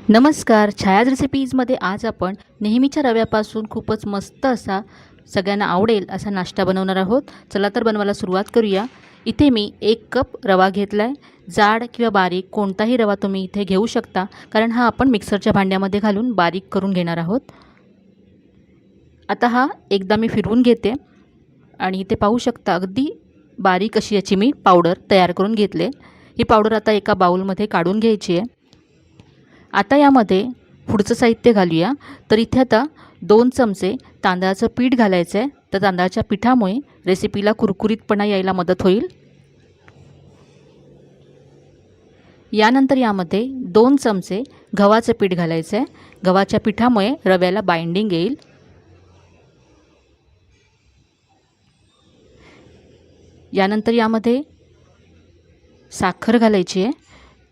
नमस्कार. छायाज रेसिपीजमध्ये आज आपण नेहमीच्या रव्यापासून खूपच मस्त असा सगळ्यांना आवडेल असा नाश्ता बनवणार आहोत. चला तर बनवायला सुरुवात करूया. इथे मी 1 कप रवा घेतला आहे. जाड किंवा बारीक कोणताही रवा तुम्ही इथे घेऊ शकता, कारण हा आपण मिक्सरच्या भांड्यामध्ये घालून बारीक करून घेणार आहोत. आता हा एकदा मी फिरवून घेते आणि इथे पाहू शकता अगदी बारीक अशी याची मी पावडर तयार करून घेतले. ही पावडर आता एका बाउलमध्ये काढून घ्यायची आहे. आता यामध्ये पुढचं साहित्य घालूया. तर इथे आता 2 चमचे तांदळाचं पीठ घालायचं आहे. तर तांदळाच्या पिठामुळे रेसिपीला कुरकुरीतपणा यायला मदत होईल. यानंतर यामध्ये 2 चमचे गव्हाचं पीठ घालायचं आहे. गव्हाच्या पिठामुळे रव्याला बाइंडिंग येईल. यानंतर यामध्ये साखर घालायची आहे.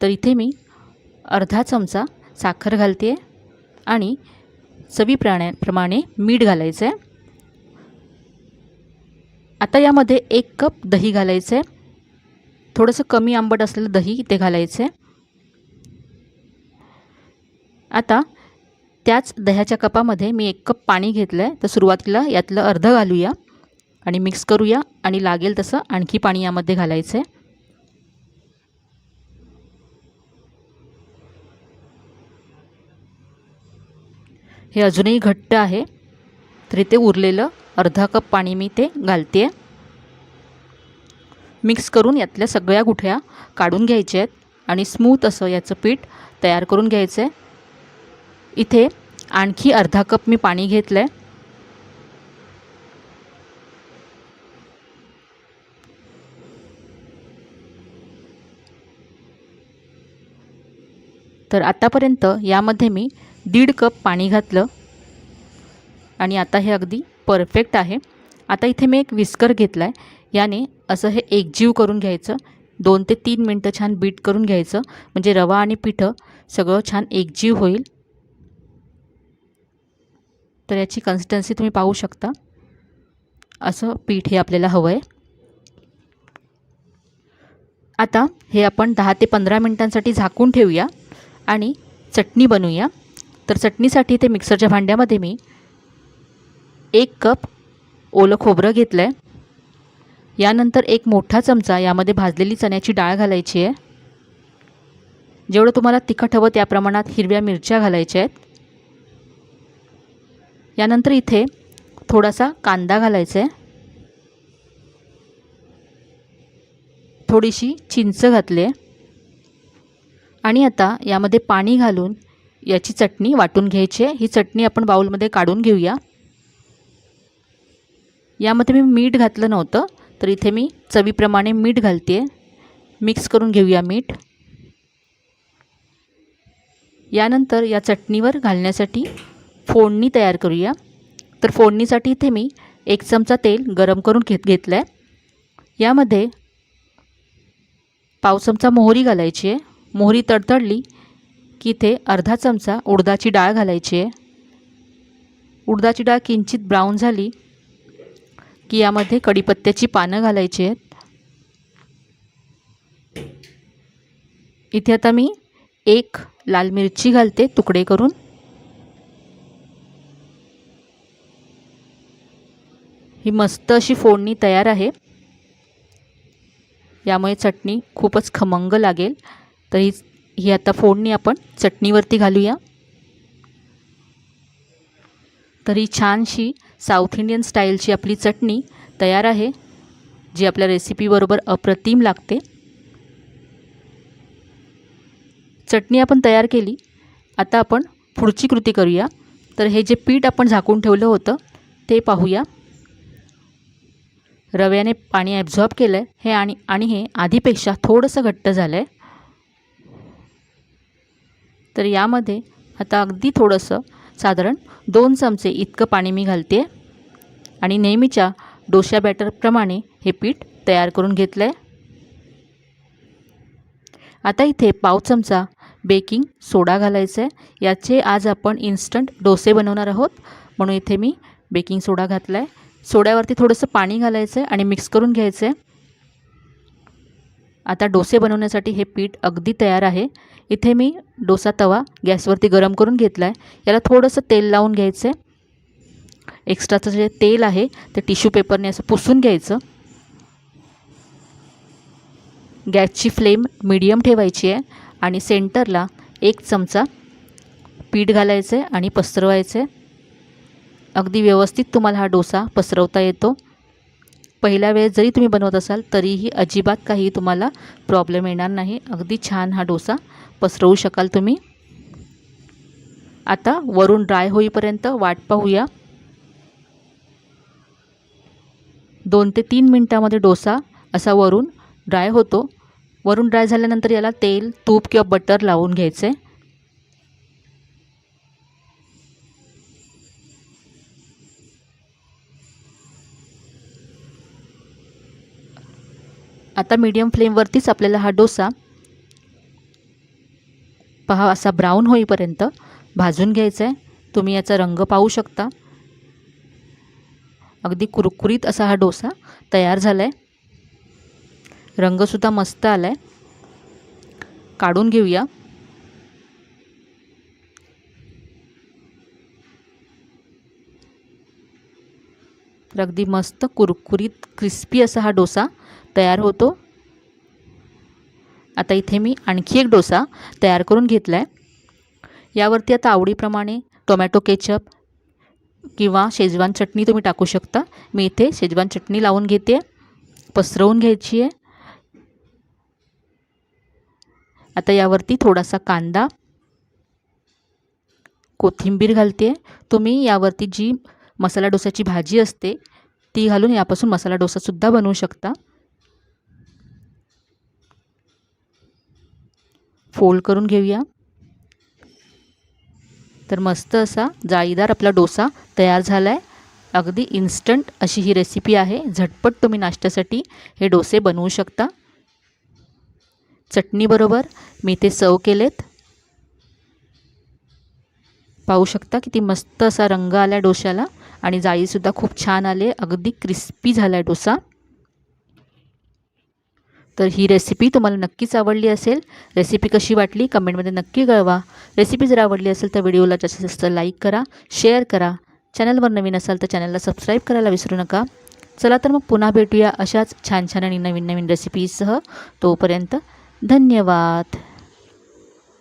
तर इथे मी अर्धा चमचा साखर घालते आणि चवीप्रमाणे मीठ घालायचं आहे. आता यामध्ये 1 कप दही घालायचं आहे. थोडंसं कमी आंबट असलेलं दही इथे घालायचं आहे. आता त्याच दह्याच्या कपामध्ये मी 1 कप पाणी घेतलं आहे. तर सुरुवातीला यातलं अर्धं घालूया आणि मिक्स करूया आणि लागेल तसं आणखी पाणी यामध्ये घालायचं आहे. हे अजूनही घट्ट आहे, तरी ते उरलेलं अर्धा कप पाणी मी ते घालते आहे. मिक्स करून यातल्या सगळ्या गुठळ्या काढून घ्यायच्या आहेत आणि स्मूथ असं याचं पीठ तयार करून घ्यायचं आहे. इथे आणखी अर्धा कप मी पाणी घेतलं आहे. तर आतापर्यंत यामध्ये मी 1.5 कप पाणी घातलं आणि आता हे अगदी परफेक्ट आहे. आता इथे मी एक विस्कर घेतला आहे. याने असं हे एकजीव करून घ्यायचं. 2 ते 3 मिनटं छान बीट करून घ्यायचं, म्हणजे रवा आणि पिठं सगळं छान एकजीव होईल. तर याची कन्सिस्टन्सी तुम्ही पाहू शकता. असं पीठ हे आपल्याला हवं आहे. आता हे आपण 10 ते 15 मिनटांसाठी झाकून ठेवूया आणि चटणी बनवूया. तर चटणीसाठी ते मिक्सरच्या भांड्यामध्ये मी 1 कप ओलं खोबरं घेतलं आहे. यानंतर 1 मोठा चमचा यामध्ये भाजलेली चण्याची डाळ घालायची आहे. जेवढं तुम्हाला तिखट हवं त्या प्रमाणात हिरव्या मिरच्या घालायच्या आहेत. यानंतर इथे थोडासा कांदा घालायचा आहे. थोडीशी चिंच घातली आहे आणि आता यामध्ये पाणी घालून याची चटणी वाटून घ्यायची आहे. ही चटणी आपण बाउलमध्ये काढून घेऊया. यामध्ये मी मीठ घातलं नव्हतं, तर इथे मी चवीप्रमाणे मीठ घालते. मिक्स करून घेऊया मीठ. यानंतर या चटणीवर घालण्यासाठी फोडणी तयार करूया. तर फोडणीसाठी इथे मी 1 चमचा तेल गरम करून घेतलं आहे. यामध्ये पाव चमचा मोहरी घालायची आहे. मोहरी तडतडली की इथे अर्धा चमचा उडदाची डाळ घालायची आहे. उडदाची डाळ किंचित ब्राऊन झाली की यामध्ये कढीपत्त्याची पानं घालायची आहेत. इथे आता मी 1 लाल मिरची घालते तुकडे करून. ही मस्त अशी फोडणी तयार आहे. यामुळे चटणी खूपच खमंग लागेल. तर ही आता फोडणी आपण चटणीवरती घालूया. तर ही छानशी साऊथ इंडियन स्टाईलची आपली चटणी तयार आहे, जी आपल्या रेसिपीबरोबर अप्रतिम लागते. चटणी आपण तयार केली. आता आपण पुढची कृती करूया. तर हे जे पीठ आपण झाकून ठेवलं होतं ते पाहूया. रव्याने पाणी ॲब्झॉर्ब केलं आहे हे आणि हे आधीपेक्षा थोडंसं घट्ट झालं आहे. तर यामध्ये आता अगदी थोडंसं साधारण 2 चमचे इतकं पाणी मी घालते आणि नेहमीच्या डोशा बॅटरप्रमाणे हे पीठ तयार करून घेतलं आहे. आता इथे पाव चमचा बेकिंग सोडा घालायचा आहे. याचे आज आपण इन्स्टंट डोसे बनवणार आहोत, म्हणून इथे मी बेकिंग सोडा घातला आहे. सोड्यावरती थोडंसं पाणी घालायचं आहे आणि मिक्स करून घ्यायचं आहे. आता डोसे बनवण्यासाठी हे पीठ अगदी तयार आहे। इथे मी डोसा तवा गॅसवरती गरम करून घेतला आहे। याला थोडंसं तेल लावून घ्यायचं आहे। एक्स्ट्राचं जे तेल आहे ते टिश्यू पेपरने असं पुसून घ्यायचं। गॅसची फ्लेम मीडियम ठेवायची आहे आणि सेंटरला 1 चमचा पीठ घालायचं आहे आणि पसरवायचं आहे। अगदी व्यवस्थित तुम्हाला हा डोसा पसरवता येतो। पहिल्या वेळेस जरी तुम्ही बनवत असाल तरीही अजिबात काही तुम्हाला प्रॉब्लेम येणार नाही। अगदी छान हा डोसा पसरवू शकाल तुम्ही। आता वरून ड्राय होईपर्यंत वाट पाहूया। 2 ते 3 मिनिटांमध्ये डोसा असा वरून ड्राय होतो। वरून ड्राय झाल्यानंतर याला तेल, तूप किंवा बटर लावून घ्यायचे। आता मीडियम फ्लेमवरतीच आपल्याला हा डोसा पहा असा ब्राऊन होईपर्यंत भाजून घ्यायचा आहे। तुम्ही याचा रंग पाहू शकता। अगदी कुरकुरीत असा हा डोसा तयार झाला आहे। रंगसुद्धा मस्त आला आहे। काढून घेऊया। तर अगदी मस्त कुरकुरीत क्रिस्पी असा हा डोसा तयार होतो। आता इथे मी आणखी एक डोसा तयार करून घेतला आहे। यावरती आता आवडीप्रमाणे टोमॅटो केचप किंवा शेजवान चटणी तुम्ही टाकू शकता। मी इथे शेजवान चटणी लावून घेते, पसरवून घ्यायची आहे। आता यावरती थोडासा कांदा, कोथिंबीर घालते। तुम्ही यावरती जी मसाला डोसाची भाजी असते ती घालून यापासून मसाला डोसासुद्धा बनवू शकता। फोल्ड करून घेऊया। तर मस्त असा जाळीदार आपला डोसा तयार झाला आहे। अगदी इन्स्टंट अशी ही रेसिपी आहे। झटपट तुम्ही नाश्त्यासाठी हे डोसे बनवू शकता। चटणीबरोबर मी ते सर्व केलेत। पाहू शकता किती मस्त असा रंग आला डोशाला आणि जाळीसुद्धा खूप छान आले। अगदी क्रिस्पी झाला डोसा। तर ही रेसिपी तुम्हाला नक्कीच आवडली असेल। रेसिपी कशी वाटली कमेंटमध्ये नक्की कळवा। रेसिपी जर आवडली असेल तर व्हिडिओला जास्तीत जास्त लाईक करा, शेअर करा। चॅनलवर नवीन असाल तर चॅनलला सबस्क्राईब करायला विसरू नका। चला तर मग पुन्हा भेटूया अशाच छान छान आणि नवीन नवीन रेसिपीजसह। तोपर्यंत धन्यवाद।